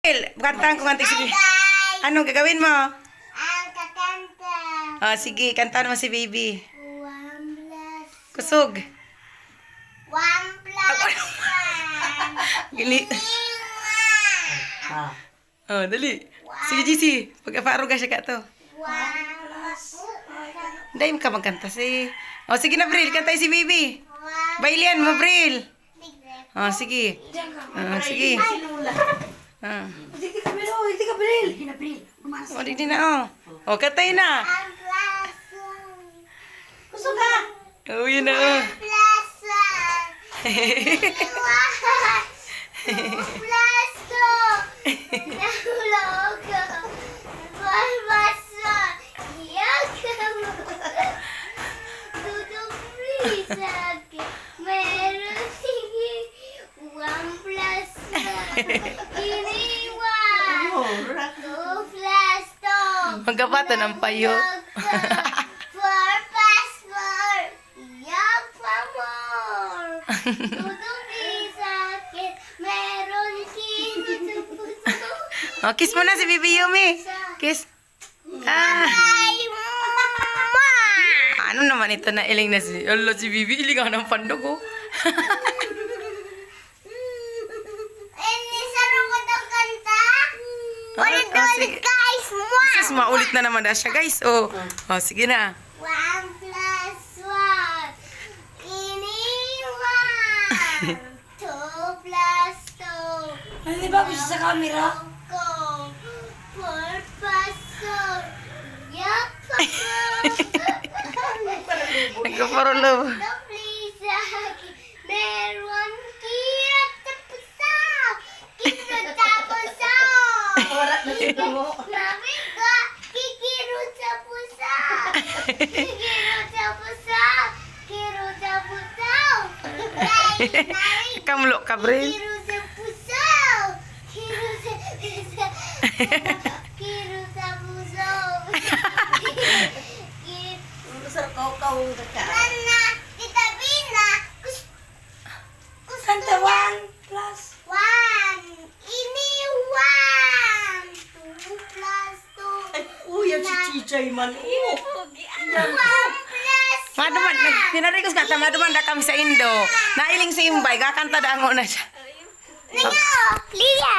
Kantahan ko kantik. Sige. Ano gagawin mo? Kakanta. Oh, sige, kantahan mo si baby. 1 plus Kusog. 1 plus 1. Gili. Oh, dali. Sige, GC. Pag-aparo ka siya ka to. 1 plus Dahil ka magkanta si... Oh, sige na, Bril. Kantay si baby. Bailian mo, Bril. Oh, sige. Oh, sige. Ah. Hindi ka Brel. Hindi na Brel. Oh, di na, oh. Oh, kantay na. 1 plus Gusto ka? Oh, yun na, oh. 1 plus 1. 2 plus 2. Nahulog ko. 1 plus 1. Iyak mo. Dudong please akin. Meron sige. 1 plus 1. Iniwan. 2 plus 2. Magkapatan ng payo. 4 plus 4. Iyak pa more. Dudong please akin. Meron kino sa puso. Oh, kiss mo na si baby Yumi. Kiss. Ah. Ay, mama! Ano naman ito na iling na si... Ala, si Bibi, iling ako ng pandog, oh. Sarong ko daw kanta. Sige. Guys, mo! Sus, maulit na naman na siya, guys. Oh, oh sige na. 1 plus 1. Iniwan. 2 plus 2. Ano di ba gusto sa camera? Go. 4 plus 4. Yak pa mo. Nagkaparulo. The please akin. Meron kirot sa pusaw. Kirot sa pusaw. Wala na dito mo. Mami ko, kikirot sa pusaw. Kikirot sa pusaw. Kirot sa pusaw. Nari, Kamlo ka, Bril. kirot sa pusaw. Kirot sa pusaw. Kirot sa pusaw. Masarap kaw-kawang ka. Mana, Tita Bina, Kanta 1 plus. 1. Iniwan. 2 plus 2. Uy, ang si Chichay man. 1 plus Maduman, pinarikos ka, maduman na kami sa Indo. Nailing si Imbay, kakanta dango na siya. Nanyo, Lilia.